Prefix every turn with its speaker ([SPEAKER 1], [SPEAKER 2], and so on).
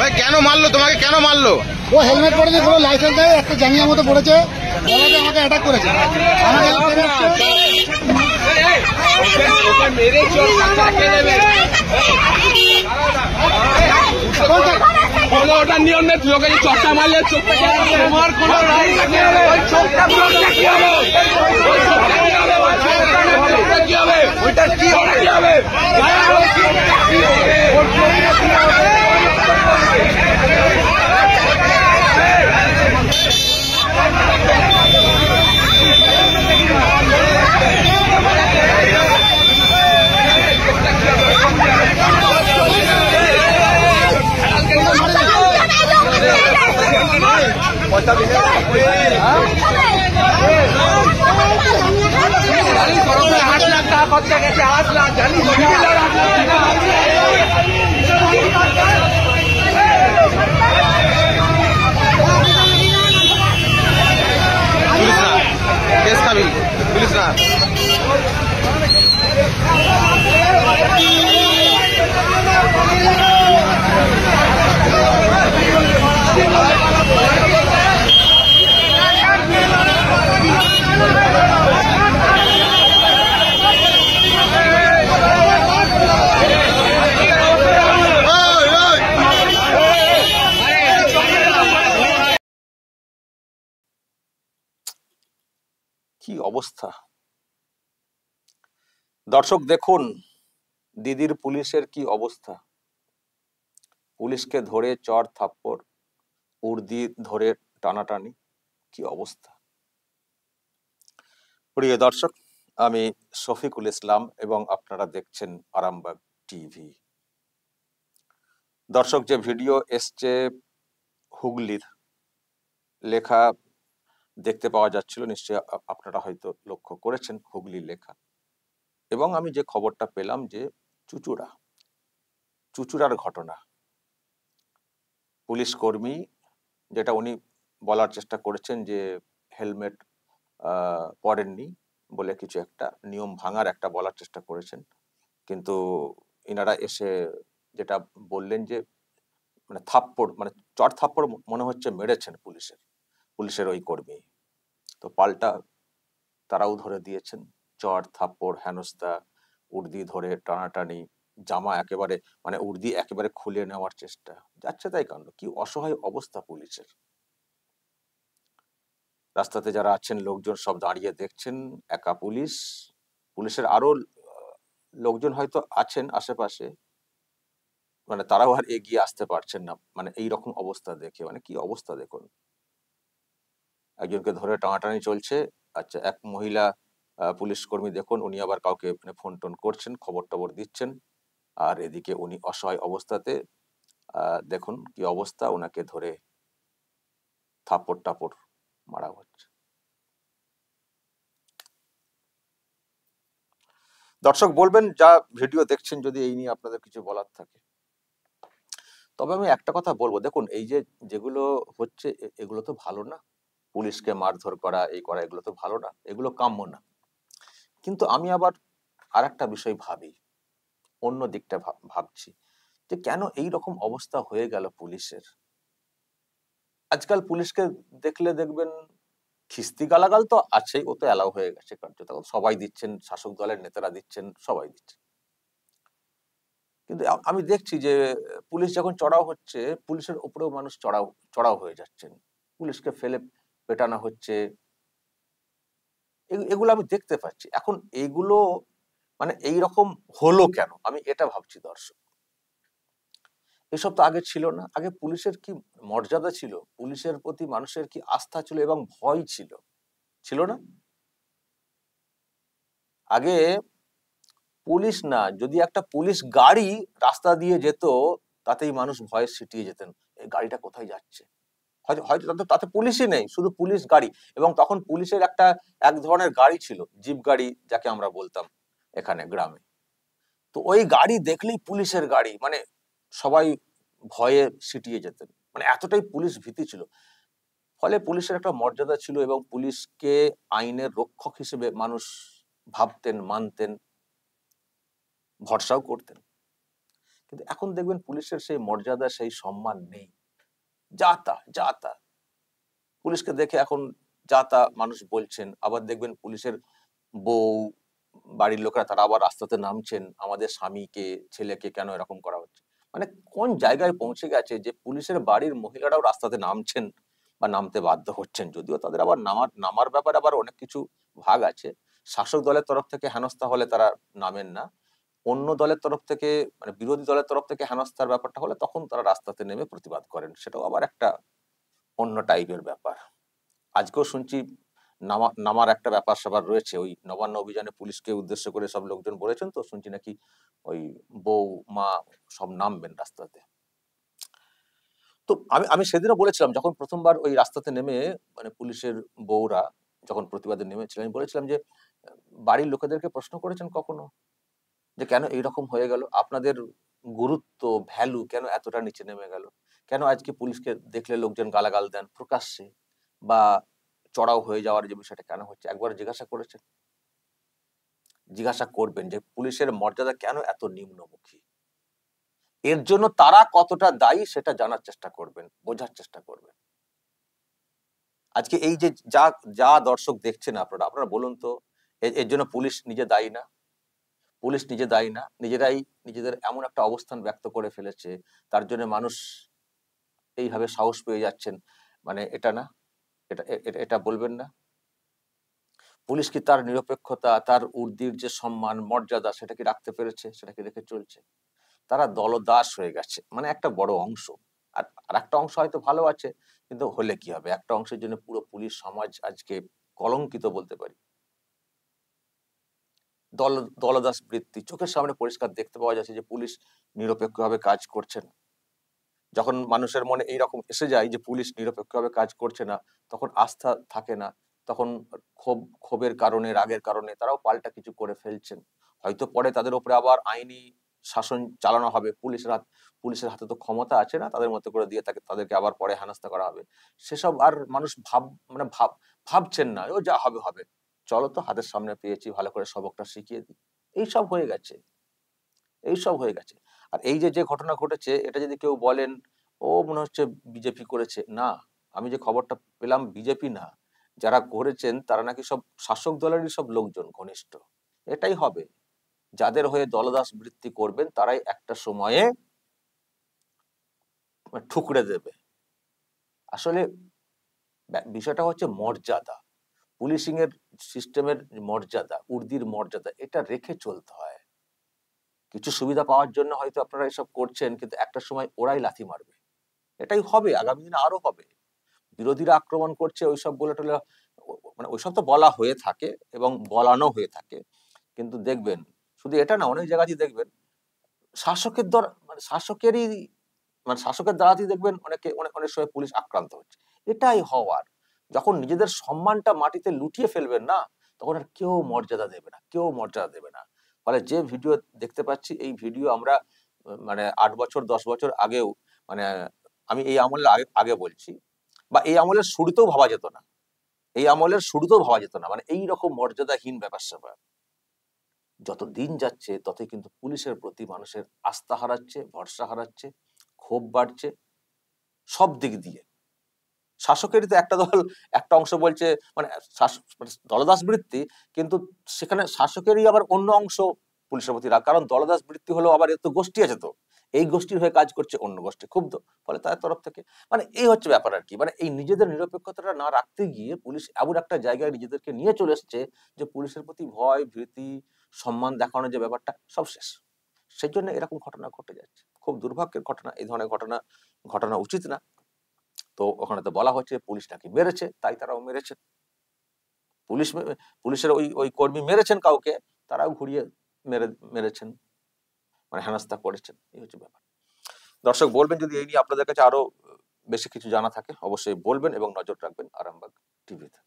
[SPEAKER 1] ভাই কেন মারলো তোমাকে, কেন মারলো?
[SPEAKER 2] ও হেলমেট পরেছে, কোনো লাইসেন্স নেই, একটা জাঙ্গিয়ার মতো পড়েছে, বলাতে আমাকে অ্যাটাক করেছে।
[SPEAKER 3] ওটা নিয়ম নেই, তুই ওকে চটটা মারলে চোখটা তোমার কোনো কি হবে, ওইটা কি হবে?
[SPEAKER 1] কেস খাবি পুলিশ না।
[SPEAKER 4] কি অবস্থা দর্শক, দেখুন দিদির পুলিশের কি অবস্থা। পুলিশকে ধরে চড় থাপ্পড়, উর্দি ধরে টানাটানি, কি অবস্থা। প্রিয় দর্শক, আমি শফিকুল ইসলাম এবং আপনারা দেখছেন আরামবাগ টিভি। দর্শক, যে ভিডিও এসছে হুগলির, লেখা দেখতে পাওয়া যাচ্ছিল, নিশ্চয়ই আপনারা হয়তো লক্ষ্য করেছেন হুগলির লেখা। এবং আমি যে খবরটা পেলাম যে চুচুড়ার ঘটনা, পুলিশ কর্মী, যেটা উনি বলার চেষ্টা করেছেন যে হেলমেট পরেননি বলে কিছু একটা নিয়ম ভাঙার একটা বলার চেষ্টা করেছেন, কিন্তু ইনারা এসে যেটা বললেন যে মানে থাপ্পড়, মানে চড় থাপ্পড় মনে হচ্ছে মেরেছেন পুলিশের ওই কর্মী। তো পাল্টা তারাও ধরে দিয়েছেন, চড় থাপ্পড়, হেনস্থা, উর্দি ধরে টানাটানি, জামা একেবারে মানে উর্দি একেবারে খুলে নেওয়ার চেষ্টা, যাচ্ছে তাই কাণ্ড। কি অসহায় অবস্থা পুলিশের। রাস্তাতে যারা আছেন লোকজন সব দাঁড়িয়ে দেখছেন, একা পুলিশের আরো লোকজন হয়তো আছেন আশেপাশে, মানে তারাও আর এগিয়ে আসতে পারছেন না, মানে এইরকম অবস্থা দেখে। মানে কি অবস্থা দেখুন, একজনকে ধরে টানাটানি চলছে। আচ্ছা, এক মহিলা পুলিশ কর্মী দেখুন, উনি আবার কাউকে মানে ফোন টোন করছেন, খবর টবর দিচ্ছেন, আর এদিকে উনি অসহায় অবস্থাতে দেখুন কি অবস্থা, ওনাকে ধরে থাপ্পড় টাপড় মারা হচ্ছে। দর্শক বলবেন যা ভিডিও দেখছেন যদি এই নিয়ে আপনাদের কিছু বলার থাকে। তবে আমি একটা কথা বলবো, দেখুন এই যে যেগুলো হচ্ছে এগুলো তো ভালো না, পুলিশকে মারধর করা, এই করা, এগুলো তো ভালো না, এগুলো কাম্য না। কিন্তু আমি আবার আর একটা বিষয় ভাবি, অন্য দিকটা ভাবছি যে কেন এই রকম অবস্থা হয়ে গেল পুলিশের। আজকাল পুলিশকে দেখলে দেখবেন খিস্তি গালাগাল তো আছেই, ও তো অ্যালাউ হয়ে গেছে কার্যত, সবাই দিচ্ছেন, শাসক দলের নেতারা দিচ্ছেন, সবাই দিচ্ছেন। কিন্তু আমি দেখছি যে পুলিশ যখন চড়াও হচ্ছে, পুলিশের উপরেও মানুষ চড়াও হয়ে যাচ্ছেন, পুলিশকে ফেলে পেটানো হচ্ছে, এগুলো আমি দেখতে পাচ্ছি। এখন এগুলো মানে এইরকম হলো কেন, আমি এটা ভাবছি দর্শক। এসব তো আগে ছিল না। আগে পুলিশের কি মর্যাদা ছিল, পুলিশের প্রতি মানুষের কি আস্থা ছিল এবং ভয় ছিল না? আগে পুলিশ না, যদি একটা পুলিশ গাড়ি রাস্তা দিয়ে যেত, তাতেই মানুষ ভয়ে সিটিয়ে যেতেন, এই গাড়িটা কোথায় যাচ্ছে। হয়তো তাতে পুলিশই নেই, শুধু পুলিশ গাড়ি। এবং তখন পুলিশের এক ধরনের গাড়ি ছিল, জিপ গাড়ি যাকে আমরা বলতাম এখানে গ্রামে। তো ওই গাড়ি দেখলেই পুলিশের গাড়ি, মানে সবাই ভয়ে সিটিয়ে যেতেন, মানে এতটাই পুলিশ ভীতি ছিল। ফলে পুলিশের একটা মর্যাদা ছিল এবং পুলিশকে আইনের রক্ষক হিসেবে মানুষ ভাবতেন, মানতেন, ভরসাও করতেন। কিন্তু এখন দেখবেন পুলিশের সেই মর্যাদা, সেই সম্মান নেই। যা তা পুলিশকে দেখে এখন যা তা মানুষ বলছেন। আবার দেখবেন পুলিশের বউ, বাড়ির লোকেরা তারা আবার রাস্তাতে নামছেন, আমাদের স্বামীকে, ছেলেকে কেন এরকম করা হচ্ছে। মানে কোন জায়গায় পৌঁছে গেছে যে পুলিশের বাড়ির মহিলারাও রাস্তাতে নামছেন বা নামতে বাধ্য হচ্ছেন। যদিও তাদের আবার নামার ব্যাপারে আবার অনেক কিছু ভাগ আছে। শাসক দলের তরফ থেকে হেনস্থা হলে তারা নামেন না, অন্য দলের তরফ থেকে, মানে বিরোধী দলের তরফ থেকে হেনস্থার ব্যাপারটা হলে তখন তারা রাস্তাতে নেমে প্রতিবাদ করেন। সেটাও আবার একটা অন্য টাইপের ব্যাপার। আজকেও শুনছি নামার একটা ব্যাপার স্যাপার রয়েছে। ওই নবান্ন অভিযানে পুলিশকে উদ্দেশ্য করে সব লোকজন বলেছেন, তো শুনছি নাকি ওই বউ মা সব নামবেন রাস্তাতে। তো আমি সেদিনও বলেছিলাম, যখন প্রথমবার ওই রাস্তাতে নেমে মানে পুলিশের বউরা যখন প্রতিবাদে নেমেছিলেন, আমি বলেছিলাম যে বাড়ির লোকেদেরকে প্রশ্ন করেছেন কখনো যে কেন এইরকম হয়ে গেল, আপনাদের গুরুত্ব ভ্যালু কেন এতটা নিচে নেমে গেল, কেন আজকে পুলিশকে দেখলে লোকজন গালাগাল দেন প্রকাশ্যে, বা চড়াও হয়ে যাওয়ার যে বিষয়টা কেন হচ্ছে, একবার জিজ্ঞাসা করেছেন? জিজ্ঞাসা করবেন যে পুলিশের মর্যাদা কেন এত নিম্নমুখী, এর জন্য তারা কতটা দায়ী সেটা জানার চেষ্টা করবেন, বোঝার চেষ্টা করবেন। আজকে এই যে যা যা দর্শক দেখছেন আপনারা বলুন তো, এর জন্য পুলিশ নিজে দায়ী না? পুলিশ নিজে দায়ী না? নিজেরাই নিজেদের এমন একটা অবস্থান ব্যক্ত করে ফেলেছে, তার জন্য মানুষ এইভাবে সাহস পেয়ে যাচ্ছেন, মানে এটা না, এটা বলবেন না? পুলিশ কি তার নিরপেক্ষতা, তার ঊর্ধ্বের যে সম্মান মর্যাদা সেটা কি রাখতে পেরেছে? সেটা কি রেখে চলছে? তারা দলদাস হয়ে গেছে, মানে একটা বড় অংশ। আর একটা অংশ হয়তো ভালো আছে, কিন্তু হলে কি হবে, একটা অংশের জন্য পুরো পুলিশ সমাজ আজকে কলঙ্কিত বলতে পারি। দলদাস বৃত্তি চোখের সামনে পরিষ্কার দেখতে পাওয়া যাচ্ছে যে পুলিশ নিরপেক্ষভাবে কাজ করছে না। যখন মানুষের মনে এইরকম এসে যায় যে পুলিশ নিরপেক্ষভাবে কাজ করছে না, তখন আস্থা থাকে না, তখন ক্ষোভের কারণে, রাগের কারণে তারাও পাল্টা কিছু করে ফেলছেন। হয়তো পরে তাদের উপরে আবার আইনি শাসন চালানো হবে, পুলিশের হাতে তো ক্ষমতা আছে না, তাদের মতো করে দিয়ে তাদেরকে আবার পরে হেনস্থা করা হবে। সেসব আর মানুষ ভাবছেন না, ও যা হবে হবে, চলো তো হাতের সামনে পেয়েছি, ভালো করে সবকটা শিখিয়ে দিই। এইসব হয়ে গেছে, এইসব হয়ে গেছে। আর এই যে ঘটনা ঘটেছে, এটা যদি কেউ বলেন ও মনে হচ্ছে বিজেপি করেছে, না, আমি যে খবরটা পেলাম বিজেপি না, যারা করেছেন তারা নাকি সব শাসক দলেরই সব লোকজন ঘনিষ্ঠ। এটাই হবে, যাদের হয়ে দলদাস বৃত্তি করবেন তারাই একটা সময়ে ঠুকরে দেবে। আসলে বিষয়টা হচ্ছে মর্যাদা, পুলিশিং এর সিস্টেমের মর্যাদা, ঊর্ধ্বের মর্যাদা, এটা রেখে চলতে হয়। কিছু সুবিধা পাওয়ার জন্য হয়তো আপনারা এসব করছেন, কিন্তু একটা সময় ওরাই লাথি মারবে। এটাই হবে, আগামী দিনে আরো হবে। বিরোধীরা আক্রমণ করছে ওইসব বলে টলে, মানে ওইসব তো বলা হয়ে থাকে এবং বলানো হয়ে থাকে, কিন্তু দেখবেন শুধু এটা না, অনেক জায়গাতেই দেখবেন শাসকের দ্বারা, মানে শাসকের দ্বারাতেই দেখবেন অনেক সময় পুলিশ আক্রান্ত হচ্ছে। এটাই হওয়ার। যখন নিজেদের সম্মানটা মাটিতে লুটিয়ে ফেলবেন না, তখন আর কেউ মর্যাদা দেবে না, কেউ মর্যাদা দেবে না। ফলে যে ভিডিও দেখতে পাচ্ছি, এই ভিডিও আমরা মানে 8 বছর 10 বছর আগেও, মানে আমি এই আমলের আগে বলছি, বা এই আমলের শুরুতেও ভাবা যেত না, এই আমলের শুরুতেও ভাবা যেত না, মানে এইরকম মর্যাদাহীন ব্যাপার স্যাপার। যত দিন যাচ্ছে ততই কিন্তু পুলিশের প্রতি মানুষের আস্থা হারাচ্ছে, ভরসা হারাচ্ছে, ক্ষোভ বাড়ছে সব দিক দিয়ে। শাসকেরই তো একটা দল, একটা অংশ বলছে মানে দলদাস বৃত্তি, কিন্তু সেখানে শাসকেরই আবার অন্য অংশ পুলিশের প্রতি রাগ, কারণ দলদাস বৃত্তি হলো আবার এত গোষ্ঠী আছে, তো এই গোষ্ঠীর হয়ে কাজ করছে অন্য গোষ্ঠী ক্ষুব্ধ, ফলে তার তরফ থেকে মানে এই হচ্ছে ব্যাপার আর কি। মানে এই নিজেদের নিরপেক্ষতাটা না রাখতে গিয়ে পুলিশ এমন একটা জায়গায় নিজেদেরকে নিয়ে চলে এসছে যে পুলিশের প্রতি ভয় ভীতি সম্মান দেখানোর যে ব্যাপারটা সব শেষ। সেই জন্য এরকম ঘটনা ঘটে যাচ্ছে, খুব দুর্ভাগ্যের ঘটনা। এই ধরনের ঘটনা উচিত না। তো ওখানে তো বলা হচ্ছে পুলিশ নাকি মেরেছে, তাই তারাও মেরেছে। পুলিশের ওই কর্মী মেরেছেন কাউকে, তারাও ঘুরিয়ে মেরেছেন, মানে হেনস্থা করেছেন। এই হচ্ছে ব্যাপার। দর্শক বলবেন যদি এই নিয়ে আপনাদের কাছে আরো বেশি কিছু জানা থাকে, অবশ্যই বলবেন এবং নজর রাখবেন আরামবাগ টিভিতে।